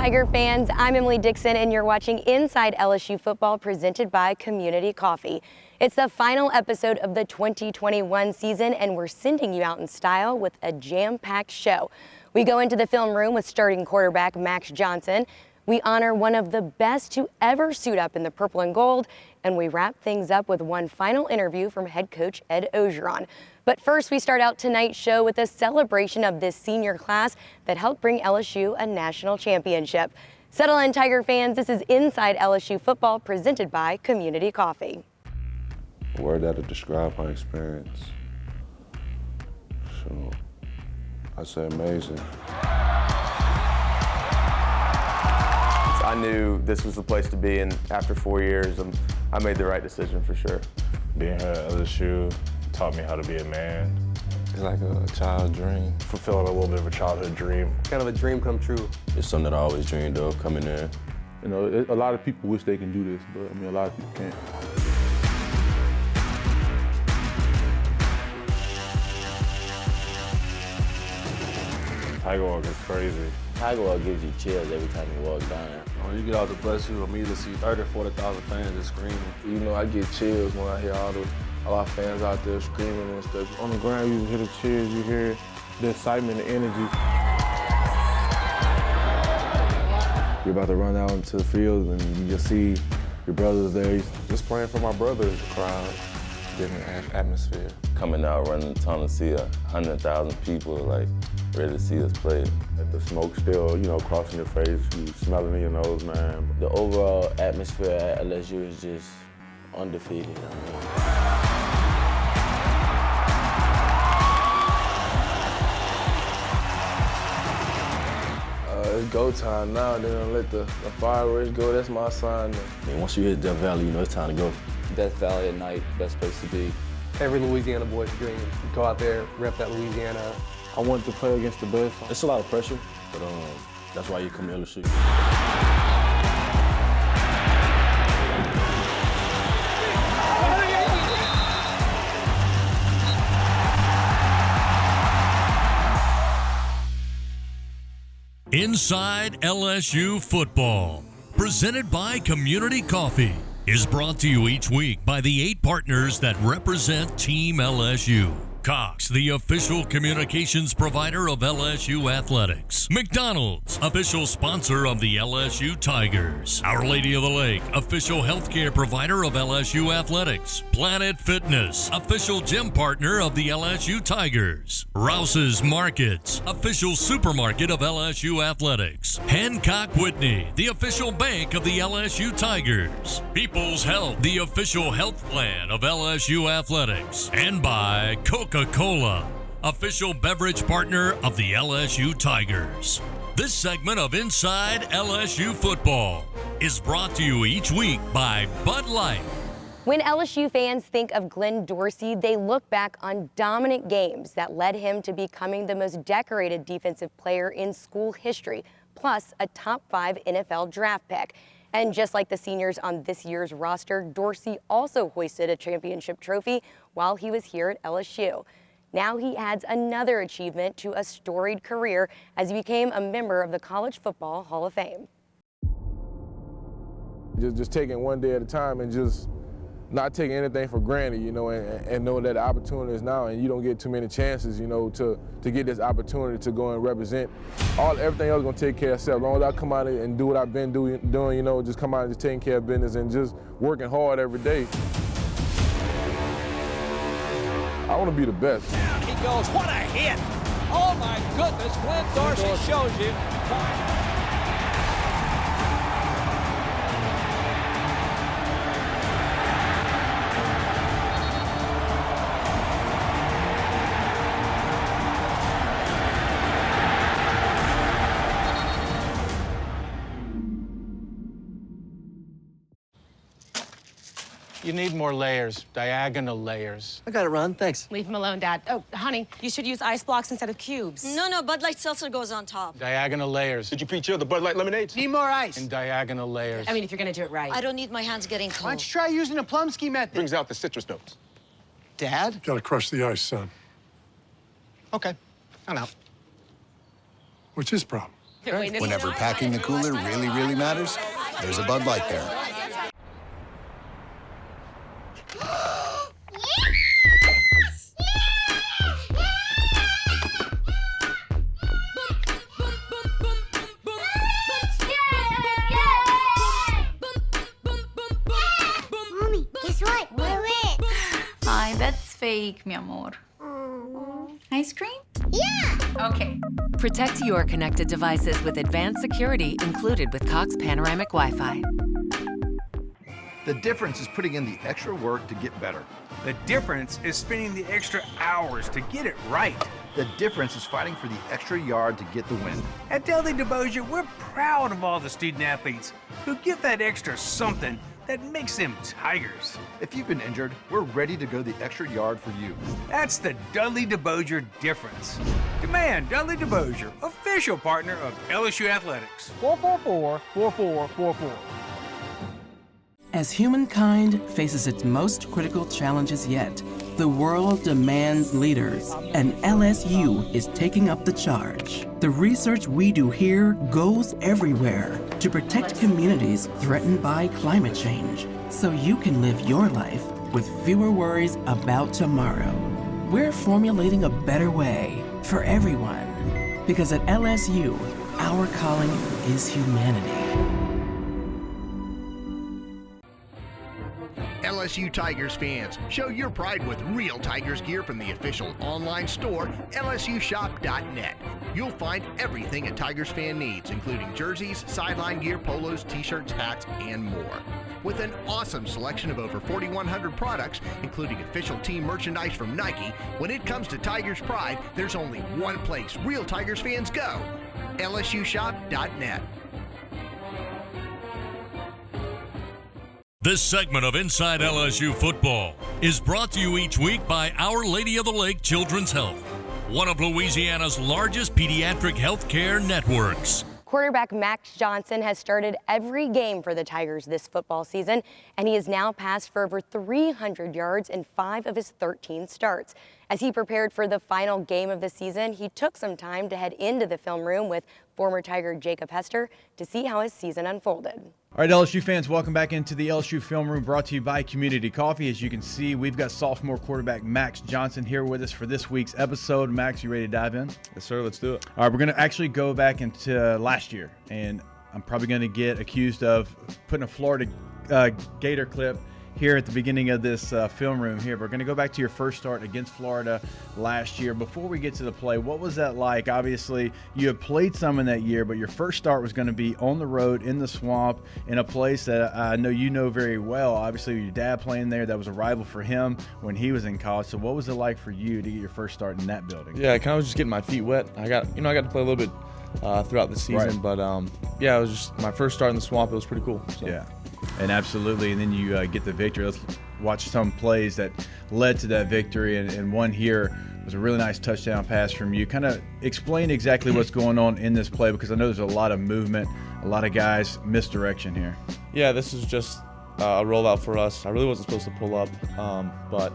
Tiger fans. I'm Emily Dixon, and you're watching Inside LSU Football presented by Community Coffee. It's the final episode of the 2021 season, and we're sending you out in style with a jam-packed show. We go into the film room with starting quarterback Max Johnson. We honor one of the best to ever suit up in the purple and gold, and we wrap things up with one final interview from head coach Ed Orgeron. But first, we start out tonight's show with a celebration of this senior class that helped bring LSU a national championship. Settle in, Tiger fans. This is Inside LSU Football presented by Community Coffee. A word that'll describe my experience. So, I'd say amazing. I knew this was the place to be, and after 4 years, I made the right decision for sure. Being here at LSU taught me how to be a man. It's like a child's dream. Fulfilling a little bit of a childhood dream. Kind of a dream come true. It's something that I always dreamed of coming in. You know, a lot of people wish they can do this, but I mean, a lot of people can't. Tiger Walk is crazy. Tiger Walk gives you chills every time you walk down. When you get out the bus, you immediately see 30 or 40,000 fans just screaming. You know, I get chills when I hear a lot of fans out there screaming and stuff. On the ground, you hear the cheers, you hear the excitement, the energy. You're about to run out into the field and you just see your brothers there. Just praying for my brothers, crowd, different atmosphere. Coming out, running the tunnel, see 100,000 people like ready to see us play. The smoke still, you know, crossing your face, you smelling in your nose, man. The overall atmosphere at LSU is just undefeated. It's go time now. They're gonna let the fireworks go. That's my sign. And once you hit Death Valley, you know it's time to go. Death Valley at night, best place to be. Every Louisiana boy's dream. Go out there, rep that Louisiana. I wanted to play against the best. It's a lot of pressure, but that's why you come to LSU. Inside LSU Football, presented by Community Coffee, is brought to you each week by the 8 partners that represent Team LSU. Cox, the official communications provider of LSU Athletics. McDonald's, official sponsor of the LSU Tigers. Our Lady of the Lake, official healthcare provider of LSU Athletics. Planet Fitness, official gym partner of the LSU Tigers. Rouse's Markets, official supermarket of LSU Athletics. Hancock Whitney, the official bank of the LSU Tigers. People's Health, the official health plan of LSU Athletics. And by Coca-Cola, official beverage partner of the LSU Tigers. This segment of Inside LSU Football is brought to you each week by Bud Light. When LSU fans think of Glenn Dorsey, they look back on dominant games that led him to becoming the most decorated defensive player in school history, plus a top 5 NFL draft pick. And just like the seniors on this year's roster, Dorsey also hoisted a championship trophy while he was here at LSU. Now he adds another achievement to a storied career as he became a member of the College Football Hall of Fame. Just taking one day at a time and just not taking anything for granted, you know, and know that the opportunity is now, and you don't get too many chances, you know, to get this opportunity to go and represent. Everything else is gonna take care of itself. As long as I come out and do what I've been doing, you know, just come out and just taking care of business and just working hard every day. I want to be the best. Down he goes, what a hit! Oh my goodness, Glenn Dorsey shows you. You need more layers, diagonal layers. I got it, Ron, thanks. Leave him alone, Dad. Oh, honey, you should use ice blocks instead of cubes. No, Bud Light Seltzer goes on top. Diagonal layers. Did you pre-chill the Bud Light lemonades? Need more ice. And diagonal layers. I mean, if you're gonna do it right. I don't need my hands getting cold. Why don't you try using a Plumsky method? Brings out the citrus notes. Dad? Gotta crush the ice, son. Okay, I'm out. What's his problem? Whenever packing the cooler really matters, there's a Bud Light there. Mommy, guess what? We win. Hi, that's fake, mi amor. Ice cream? Yeah! Okay. Protect your connected devices with advanced security included with Cox Panoramic Wi-Fi. The difference is putting in the extra work to get better. The difference is spending the extra hours to get it right. The difference is fighting for the extra yard to get the win. At Dudley DeBosier, we're proud of all the student athletes who give that extra something that makes them Tigers. If you've been injured, we're ready to go the extra yard for you. That's the Dudley DeBosier difference. Demand Dudley DeBosier, official partner of LSU Athletics. 444-4444. As humankind faces its most critical challenges yet, the world demands leaders, and LSU is taking up the charge. The research we do here goes everywhere to protect communities threatened by climate change, so you can live your life with fewer worries about tomorrow. We're formulating a better way for everyone, because at LSU, our calling is humanity. LSU Tigers fans, show your pride with real Tigers gear from the official online store, lsushop.net. You'll find everything a Tigers fan needs, including jerseys, sideline gear, polos, t-shirts, hats, and more. With an awesome selection of over 4,100 products, including official team merchandise from Nike, when it comes to Tigers pride, there's only one place real Tigers fans go, lsushop.net. This segment of Inside LSU Football is brought to you each week by Our Lady of the Lake Children's Health, one of Louisiana's largest pediatric healthcare networks. Quarterback Max Johnson has started every game for the Tigers this football season, and he has now passed for over 300 yards in 5 of his 13 starts. As he prepared for the final game of the season, he took some time to head into the film room with former Tiger Jacob Hester to see how his season unfolded. All right, LSU fans, welcome back into the LSU Film Room, brought to you by Community Coffee. As you can see, we've got sophomore quarterback Max Johnson here with us for this week's episode. Max, you ready to dive in? Yes, sir. Let's do it. All right, we're going to actually go back into last year, and I'm probably going to get accused of putting a Florida Gator clip here at the beginning of this film room here. We're going to go back to your first start against Florida last year. Before we get to the play, what was that like? Obviously, you had played some in that year, but your first start was going to be on the road in the swamp in a place that I know you know very well. Obviously, your dad playing there, that was a rival for him when he was in college. So what was it like for you to get your first start in that building? Yeah, I kind of was just getting my feet wet. I got to play a little bit throughout the season, right. But yeah, it was just my first start in the swamp. It was pretty cool. So. Yeah. And absolutely, and then you get the victory. Let's watch some plays that led to that victory, and one here was a really nice touchdown pass from you. Kind of explain exactly what's going on in this play, because I know there's a lot of movement, a lot of guys misdirection here. Yeah, this is just a rollout for us. I really wasn't supposed to pull up, but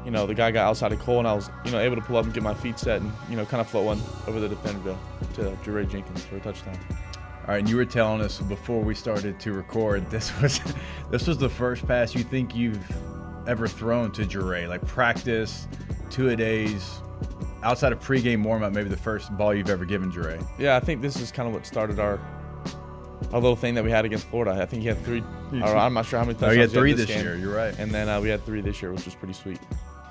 the guy got outside of Cole, and I was able to pull up and get my feet set and kind of float one over the defender to Jure Jenkins for a touchdown. All right, and you were telling us before we started to record, this was the first pass you think you've ever thrown to Jure, like practice, 2-a-days, outside of pregame warm-up, maybe the first ball you've ever given Jure. Yeah, I think this is kind of what started our little thing that we had against Florida. I think he had 3, or I'm not sure how many touchdowns he had 3 this game. year, you're right. And then we had 3 this year, which was pretty sweet.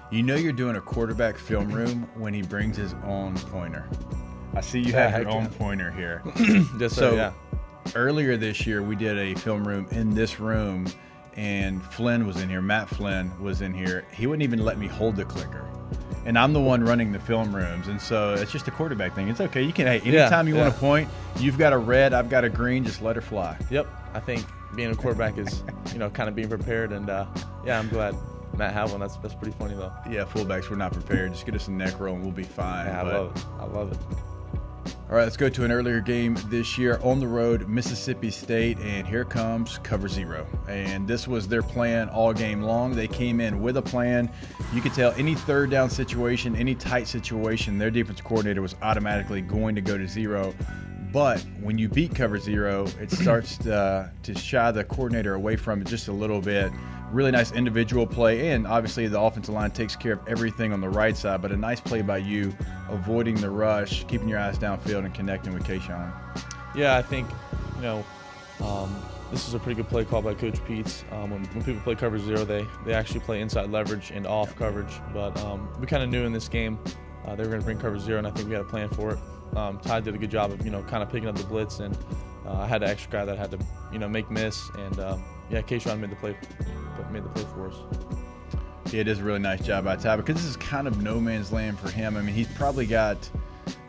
You know you're doing a quarterback film room when he brings his own pointer. I see you have your own pointer here. Yes, so, sir, yeah. Earlier this year, we did a film room in this room, and Flynn was in here. Matt Flynn was in here. He wouldn't even let me hold the clicker. And I'm the one running the film rooms, and so it's just a quarterback thing. It's okay. You can, anytime you want to point, you've got a red, I've got a green, just let her fly. Yep. I think being a quarterback is, kind of being prepared, and yeah, I'm glad Matt had one. That's pretty funny, though. Yeah, fullbacks, we're not prepared. Just get us a neck roll, and we'll be fine. Yeah, I love it. All right, let's go to an earlier game this year on the road, Mississippi State, and here comes cover 0. And this was their plan all game long. They came in with a plan. You could tell any third down situation, any tight situation, their defensive coordinator was automatically going to go to 0. But when you beat cover zero, it starts to shy the coordinator away from it just a little bit. Really nice individual play, and obviously the offensive line takes care of everything on the right side, but a nice play by you, avoiding the rush, keeping your eyes downfield, and connecting with Kayshawn. Yeah, I think, this is a pretty good play call by Coach Peets. When people play cover zero, they actually play inside leverage and off coverage, but we kind of knew in this game they were going to bring cover zero, and I think we had a plan for it. Ty did a good job of, kind of picking up the blitz, and I had an extra guy that had to, make miss, and Kayshawn made the play for us. Yeah, it is a really nice job by Ty, because this is kind of no man's land for him. I mean, he's probably got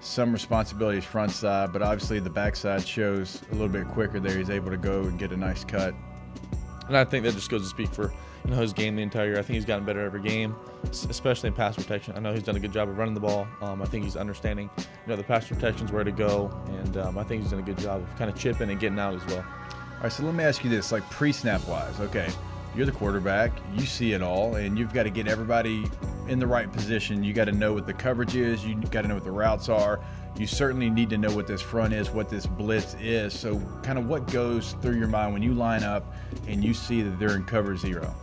some responsibilities front side, but obviously the backside shows a little bit quicker there. He's able to go and get a nice cut. And I think that just goes to speak for his game the entire year. I think he's gotten better every game, especially in pass protection. I know he's done a good job of running the ball. I think he's understanding the pass protection's where to go, and I think he's done a good job of kind of chipping and getting out as well. All right, so let me ask you this, like pre-snap wise, okay, you're the quarterback, you see it all, and you've got to get everybody in the right position. You got to know what the coverage is, you got to know what the routes are. You certainly need to know what this front is, what this blitz is. So kind of what goes through your mind when you line up and you see that they're in cover zero?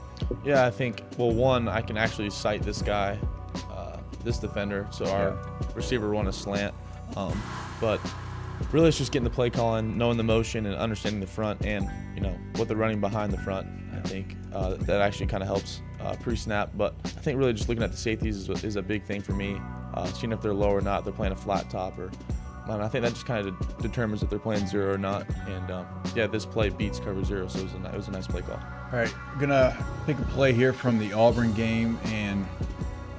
Yeah, I think, well, one, I can actually sight this guy, this defender, so our receiver run a slant. But really it's just getting the play calling, knowing the motion, and understanding the front and, what they're running behind the front. I think that actually kind of helps pre-snap. But I think really just looking at the safeties is a big thing for me, seeing if they're low or not, if they're playing a flat top, or I think that just kind of determines if they're playing zero or not. And this play beats cover zero, so it was a nice play call. All right, I'm gonna pick a play here from the Auburn game, and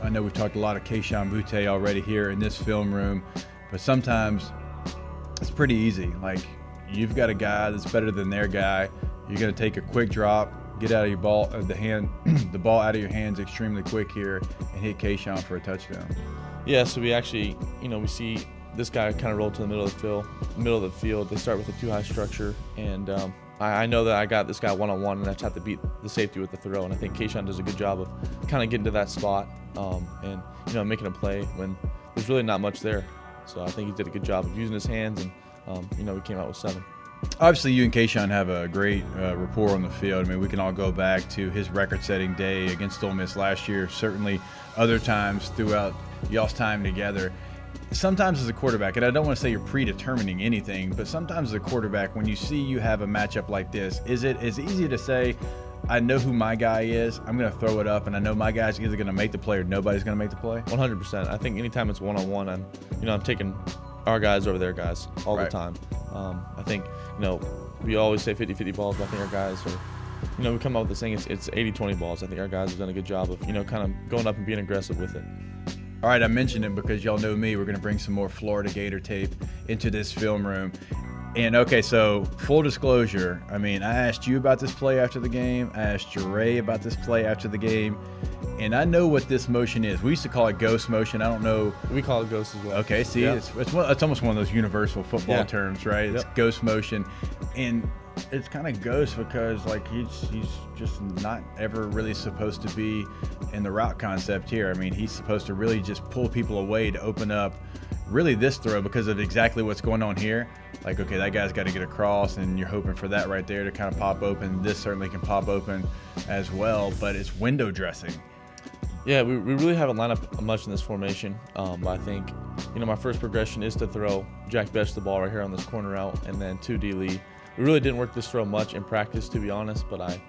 I know we've talked a lot of Kayshawn Butte already here in this film room, but sometimes it's pretty easy. Like, you've got a guy that's better than their guy. You're gonna take a quick drop, get out of your ball, the ball out of your hands extremely quick here, and hit Kayshawn for a touchdown. Yeah, so we actually, we see this guy kind of roll to the middle of the field. They start with a too-high structure, and I know that I got this guy one-on-one, and I just have to beat the safety with the throw. And I think Kayshawn does a good job of kind of getting to that spot and making a play when there's really not much there. So I think he did a good job of using his hands, and we came out with 7. Obviously, you and Kayshawn have a great rapport on the field. I mean, we can all go back to his record-setting day against Ole Miss last year. Certainly, other times throughout y'all's time together. Sometimes as a quarterback, and I don't want to say you're predetermining anything, but sometimes as a quarterback, when you see you have a matchup like this, is it as easy to say, I know who my guy is, I'm going to throw it up, and I know my guy's either going to make the play or nobody's going to make the play? 100%. I think anytime it's one-on-one, I'm taking our guys over their guys all the time. I think, we always say 50-50 balls, but I think our guys are, we come up with this thing, it's 80-20 balls. I think our guys have done a good job of, kind of going up and being aggressive with it. All right, I mentioned it because y'all know me. We're going to bring some more Florida Gator tape into this film room. And, okay, so full disclosure, I mean, I asked you about this play after the game. I asked Jure about this play after the game. And I know what this motion is. We used to call it ghost motion. I don't know. We call it ghost as well. Okay, see, it's almost one of those universal football terms, right? It's ghost motion. And it's kind of ghost because, like, he's just not ever really supposed to be in the route concept here. I mean, he's supposed to really just pull people away to open up really this throw because of exactly what's going on here. Like, okay, that guy's got to get across, and you're hoping for that right there to kind of pop open. This certainly can pop open as well, but it's window dressing. Yeah, we really haven't lined up much in this formation. I think, my first progression is to throw Jack Bech the ball right here on this corner route, and then to D. Lee. We really didn't work this throw much in practice, to be honest, but I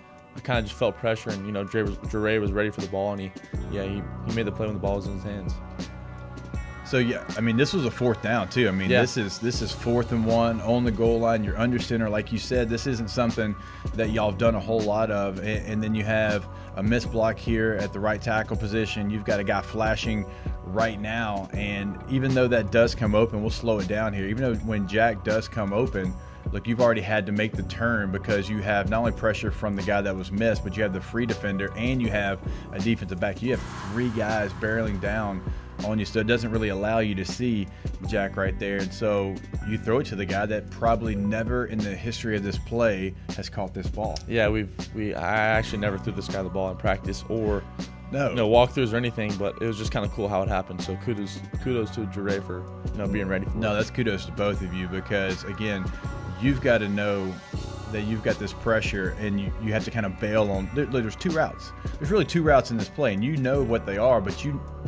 kind of just felt pressure, and Jure was ready for the ball, and he made the play when the ball was in his hands. So yeah, I mean, this was a 4th down too. I mean, this is 4th and 1 on the goal line. You're under center, like you said. This isn't something that y'all have done a whole lot of, and then you have a missed block here at the right tackle position. You've got a guy flashing right now, and even though that does come open, we'll slow it down here. Even though when Jack does come open, look, you've already had to make the turn because you have not only pressure from the guy that was missed, but you have the free defender and you have a defensive back. You have 3 guys barreling down on you, so it doesn't really allow you to see Jack right there. And so you throw it to the guy that probably never in the history of this play has caught this ball. Yeah, I actually never threw this guy the ball in practice or no walkthroughs or anything, but it was just kind of cool how it happened. So kudos to Jure for being ready for it. No, that's kudos to both of you because, again, you've got to know that you've got this pressure and you have to kind of bail on. There's two routes. There's really two routes in this play, and you know what they are, but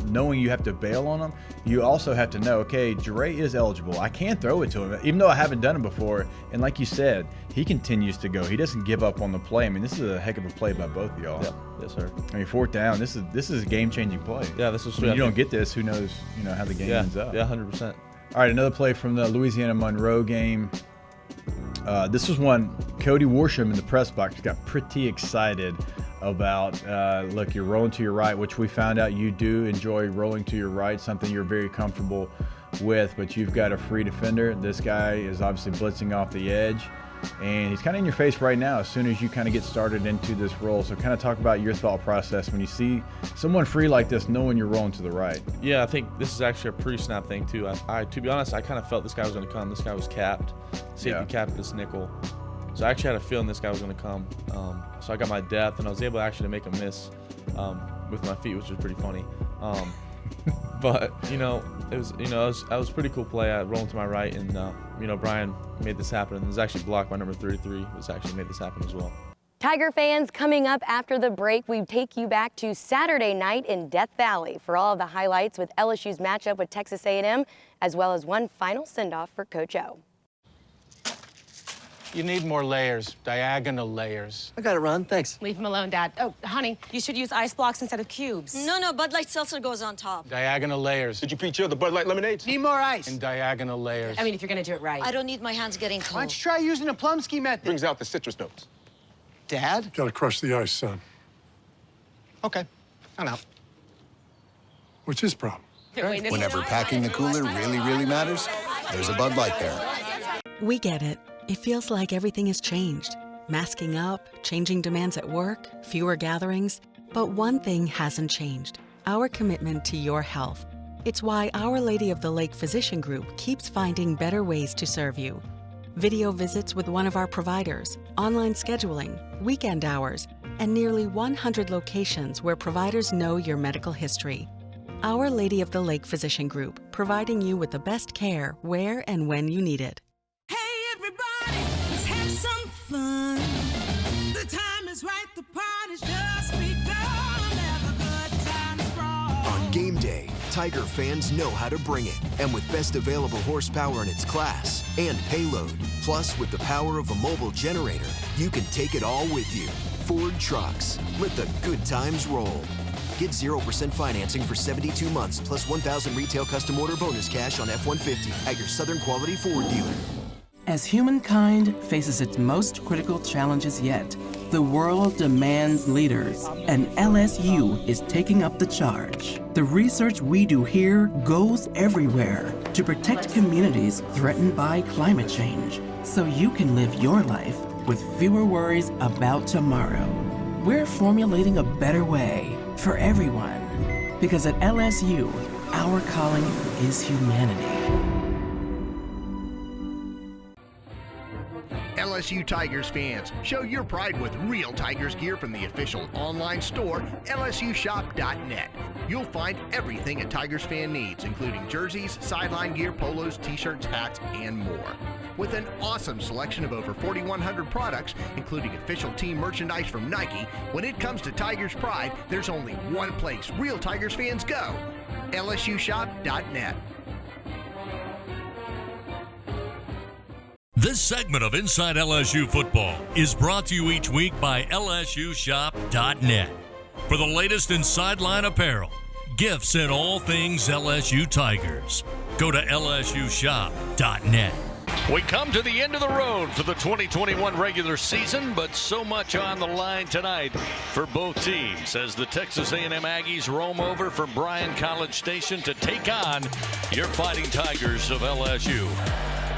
knowing you have to bail on them, you also have to know, okay, Jure is eligible. I can throw it to him, even though I haven't done it before. And like you said, he continues to go. He doesn't give up on the play. I mean, this is a heck of a play by both of y'all. Yeah, yes, sir. I mean, 4th down. This is a game-changing play. Yeah, this is. I mean, you don't get this. Who knows? How the game ends up. Yeah, 100%. All right, another play from the Louisiana Monroe game. This was one Cody Worsham in the press box got pretty excited about. Look, you're rolling to your right, which we found out you do enjoy rolling to your right, something you're very comfortable with, but you've got a free defender. This guy is obviously blitzing off the edge, and he's kind of in your face right now as soon as you kind of get started into this roll. So kind of talk about your thought process when you see someone free like this, knowing you're rolling to the right. Yeah, I think this is actually a pre-snap thing too. I to be honest, I kind of felt this guy was going to come. This guy was capped, safety capped this nickel. So I actually had a feeling this guy was going to come. So I got my depth, and I was able actually to make a miss with my feet, which was pretty funny. But it was that was a pretty cool play. I rolled to my right, and Brian made this happen. And it was actually blocked by number 33. Was actually made this happen as well. Tiger fans, coming up after the break, we take you back to Saturday night in Death Valley for all of the highlights with LSU's matchup with Texas A&M, as well as one final send-off for Coach O. You need more layers, diagonal layers. I got it, Ron. Thanks. Leave him alone, Dad. Oh, honey, you should use ice blocks instead of cubes. No, Bud Light Seltzer goes on top. Diagonal layers. Did you pre-chill the Bud Light lemonades? Need more ice. And diagonal layers. I mean, if you're gonna do it right. I don't need my hands getting cold. Why don't you try using the Plumsky method? Brings out the citrus notes. Dad? Gotta crush the ice, son. Okay, I'm out. What's his problem? Whenever packing the cooler really matters, there's a Bud Light there. We get it. It feels like everything has changed. Masking up, changing demands at work, fewer gatherings. But one thing hasn't changed: our commitment to your health. It's why Our Lady of the Lake Physician Group keeps finding better ways to serve you. Video visits with one of our providers, online scheduling, weekend hours, and nearly 100 locations where providers know your medical history. Our Lady of the Lake Physician Group, providing you with the best care where and when you need it. Let's have some fun. The time is right, the party's just begun. Have a good time strong. On game day, Tiger fans know how to bring it. And with best available horsepower in its class and payload, plus with the power of a mobile generator, you can take it all with you. Ford Trucks. Let the good times roll. Get 0% financing for 72 months, plus 1,000 retail custom order bonus cash on F-150 at your Southern Quality Ford dealer. As humankind faces its most critical challenges yet, the world demands leaders, and LSU is taking up the charge. The research we do here goes everywhere to protect communities threatened by climate change, so you can live your life with fewer worries about tomorrow. We're formulating a better way for everyone, because at LSU, our calling is humanity. LSU Tigers fans, show your pride with real Tigers gear from the official online store, LSUshop.net. You'll find everything a Tigers fan needs, including jerseys, sideline gear, polos, t-shirts, hats, and more. With an awesome selection of over 4,100 products, including official team merchandise from Nike, when it comes to Tigers pride, there's only one place real Tigers fans go: LSUshop.net. This segment of Inside LSU Football is brought to you each week by LSUshop.net. For the latest in sideline apparel, gifts, and all things LSU Tigers, go to LSUshop.net. We come to the end of the road for the 2021 regular season, but so much on the line tonight for both teams as the Texas A&M Aggies roam over from Bryan College Station to take on your Fighting Tigers of LSU.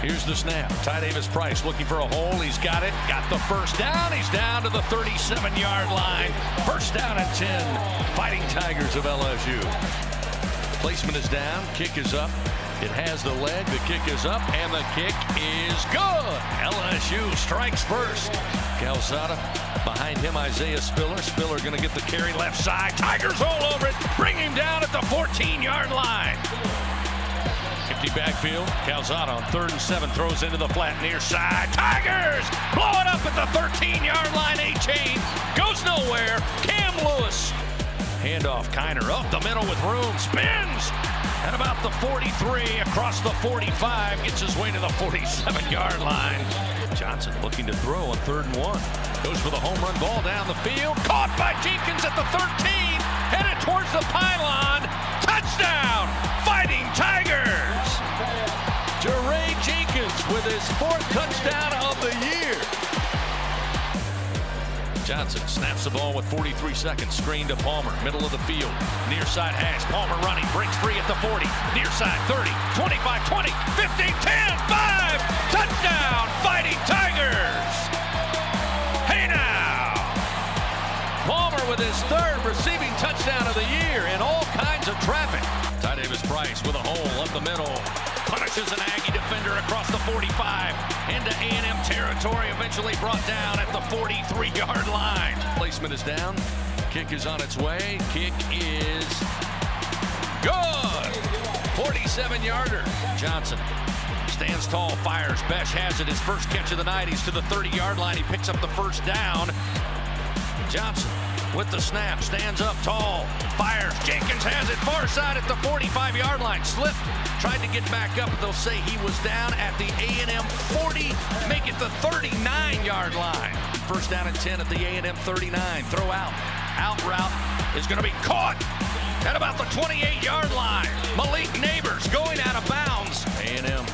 Here's the snap. Ty Davis-Price looking for a hole. He's got it. Got the first down. He's down to the 37-yard line. First down and 10. Fighting Tigers of LSU. Placement is down. Kick is up. It has the leg. The kick is up, and the kick is good. LSU strikes first. Calzada behind him, Isaiah Spiller. Spiller going to get the carry left side. Tigers all over it. Bring him down at the 14-yard line. Empty backfield. Calzada on 3rd and 7 throws into the flat near side. Tigers blow it up at the 13-yard line. A-chain goes nowhere. Cam Lewis. Handoff. Kiner up the middle with room. Spins at about the 43, across the 45. Gets his way to the 47-yard line. Johnson looking to throw on 3rd and 1. Goes for the home run ball down the field. Caught by Jenkins at the 13. Headed towards the pylon. Touchdown! Fighting Tigers! Jeray Jenkins with his 4th touchdown of the year. Johnson snaps the ball with 43 seconds. Screen to Palmer, middle of the field. Near side hash. Palmer running, breaks free at the 40. Near side 30, 25, 20, 15, 10, 5. Touchdown! Fighting Tigers! Hey now! Palmer with his 3rd receiving touchdown of the year in all kinds of traffic. Ty Davis Price with a hole up the middle. Punishes an Aggie defender across the 45 into A&M territory, eventually brought down at the 43-yard line. Placement is down. Kick is on its way. Kick is good. 47-yarder. Johnson stands tall, fires. Besh has it. His first catch of the night. He's to the 30-yard line. He picks up the 1st down. Johnson with the snap, stands up tall, fires. Jenkins has it far side at the 45-yard line. Slipped, tried to get back up, but they'll say he was down at the A&M 40, make it the 39-yard line. 1st down and 10 at the A&M 39. Throw out route is going to be caught at about the 28-yard line. Malik Neighbors going out of bounds. A&M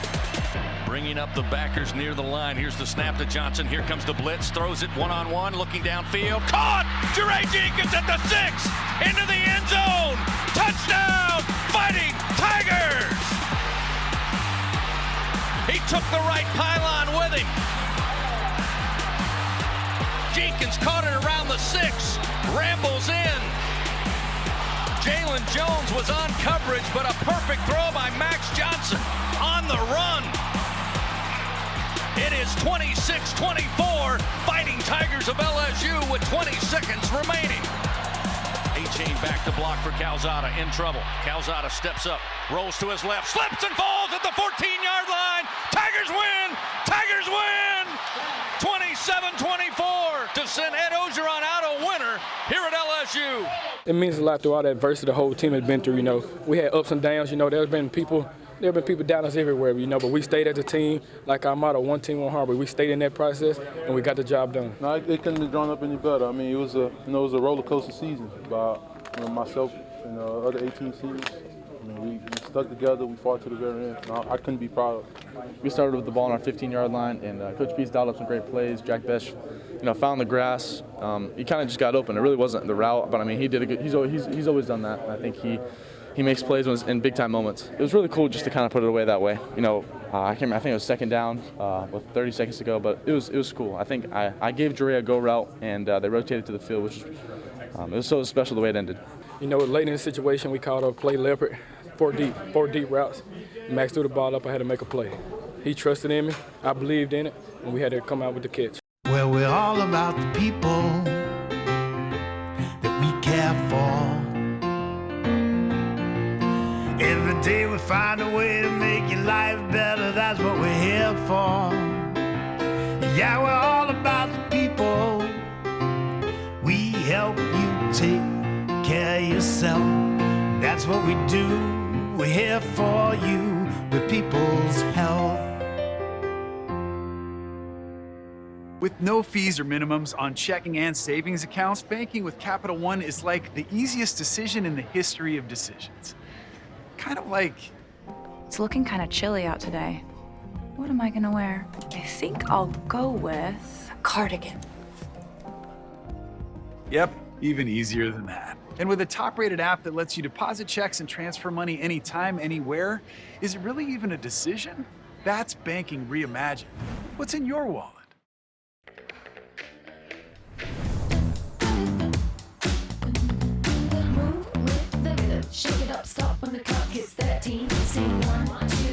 bringing up the backers near the line. Here's the snap to Johnson. Here comes the blitz. Throws it one-on-one, looking downfield. Caught! Jeray Jenkins at the 6. Into the end zone. Touchdown! Fighting Tigers! He took the right pylon with him. Jenkins caught it around the 6. Rambles in. Jalen Jones was on coverage, but a perfect throw by Max Johnson on the run. It is 26-24, Fighting Tigers of LSU with 20 seconds remaining. A-chain back to block for Calzada, in trouble. Calzada steps up, rolls to his left, slips and falls at the 14-yard line. Tigers win! Tigers win! 27-24 to send Ed Ogeron out a winner here at LSU. It means a lot through all the adversity the whole team has been through. You know, we had ups and downs. You know, there have been people down us everywhere, you know, but we stayed as a team, like our motto, one team, one heart. We stayed in that process, and we got the job done. No, it couldn't have drawn up any better. I mean, it was a roller coaster season by myself and other 18 seeds. I mean, we stuck together. We fought to the very end. I couldn't be proud. We started with the ball on our 15-yard line, and Coach Peace dialed up some great plays. Jack Besh, found the grass. He kind of just got open. It really wasn't the route, but I mean, he did a good. He's always done that. And I think he makes plays in big-time moments. It was really cool just to kind of put it away that way. I think it was 2nd down with 30 seconds to go, but it was cool. I think I gave Jeray a go route, and they rotated to the field, which it was so special the way it ended. Late in the situation, we called a play leopard, 4 deep routes. Max threw the ball up. I had to make a play. He trusted in me. I believed in it, and we had to come out with the catch. Well, we're all about the people that we care for. Every day we find a way to make your life better. That's what we're here for. Yeah, we're all about the people. We help you take care of yourself. That's what we do. We're here for you with people's health. With no fees or minimums on checking and savings accounts, banking with Capital One is like the easiest decision in the history of decisions. Kind of like... It's looking kind of chilly out today. What am I gonna wear? I think I'll go with a cardigan. Yep, even easier than that. And with a top-rated app that lets you deposit checks and transfer money anytime, anywhere, is it really even a decision? That's banking reimagined. What's in your wallet? Shake it up, stop when the clock hits 13. Sing 1, 2.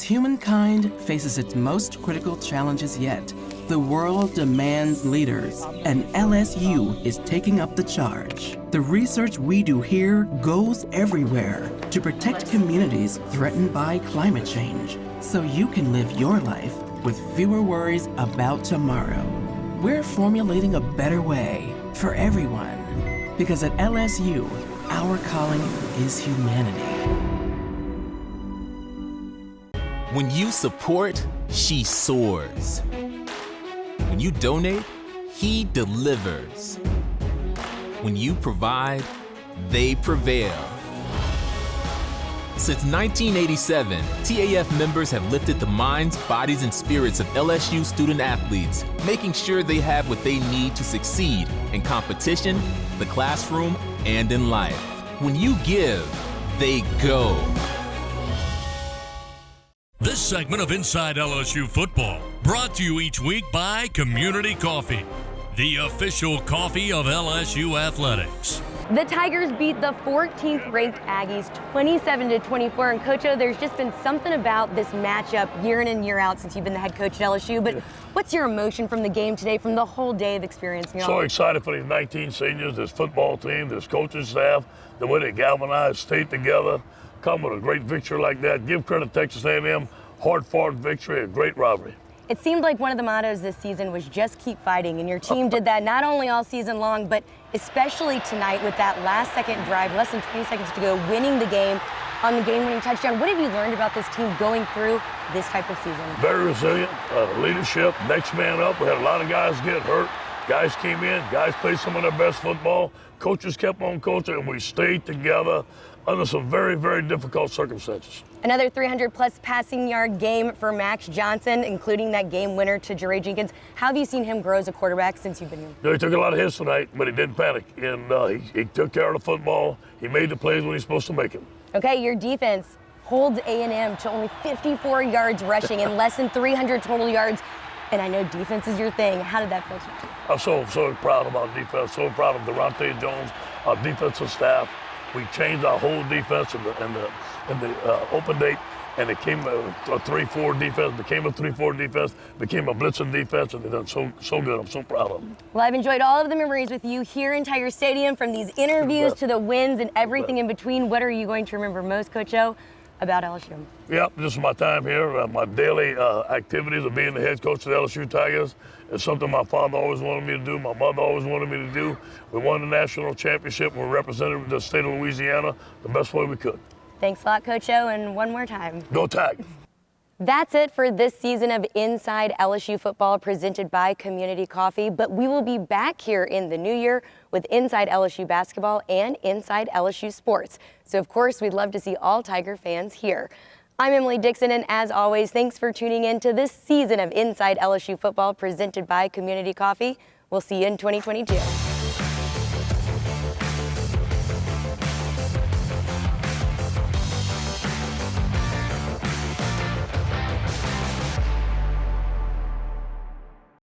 As humankind faces its most critical challenges yet, the world demands leaders, and LSU is taking up the charge. The research we do here goes everywhere to protect communities threatened by climate change, so you can live your life with fewer worries about tomorrow. We're formulating a better way for everyone, because at LSU, our calling is humanity. When you support, she soars. When you donate, he delivers. When you provide, they prevail. Since 1987, TAF members have lifted the minds, bodies, and spirits of LSU student athletes, making sure they have what they need to succeed in competition, the classroom, and in life. When you give, they go. This segment of Inside LSU Football brought to you each week by Community Coffee, the official coffee of LSU athletics. The Tigers beat the 14th ranked Aggies 27-24, and Coach O, there's just been something about this matchup year in and year out since you've been the head coach at LSU, but what's your emotion from the game today, from the whole day of experiencing it all? So excited for these 19 seniors, this football team, this coaching staff, the way they galvanized, stayed together, come with a great victory like that. Give credit to Texas A&M, hard-fought victory, a great rivalry. It seemed like one of the mottos this season was just keep fighting, and your team did that not only all season long, but especially tonight with that last second drive, less than 20 seconds to go, winning the game on the game-winning touchdown. What have you learned about this team going through this type of season? Very resilient, leadership, next man up. We had a lot of guys get hurt. Guys came in, guys played some of their best football. Coaches kept on coaching, and we stayed together under some very, very difficult circumstances. Another 300-plus passing yard game for Max Johnson, including that game winner to Jeray Jenkins. How have you seen him grow as a quarterback since you've been here? He took a lot of hits tonight, but he didn't panic, and he took care of the football. He made the plays when he's supposed to make them. Okay, your defense holds A&M to only 54 yards rushing and less than 300 total yards. And I know defense is your thing. How did that feel tonight? I'm so proud of our defense, so proud of Durante Jones, our defensive staff. We changed our whole defense in the open date, and it came a 3-4 defense, became a 3-4 defense, became a blitzing defense, and they've done so good. I'm so proud of them. Well, I've enjoyed all of the memories with you here in Tiger Stadium, from these interviews to the wins and everything in between. What are you going to remember most, Coach O, about LSU? Yep, this is my time here. My daily activities of being the head coach of the LSU Tigers. It's something my father always wanted me to do, my mother always wanted me to do. We won the national championship. We represented the state of Louisiana the best way we could. Thanks a lot, Coach O, and one more time. Go Tag! That's it for this season of Inside LSU Football presented by Community Coffee, but we will be back here in the new year with Inside LSU Basketball and Inside LSU Sports. So, of course, we'd love to see all Tiger fans here. I'm Emily Dixon, and as always, thanks for tuning in to this season of Inside LSU Football presented by Community Coffee. We'll see you in 2022.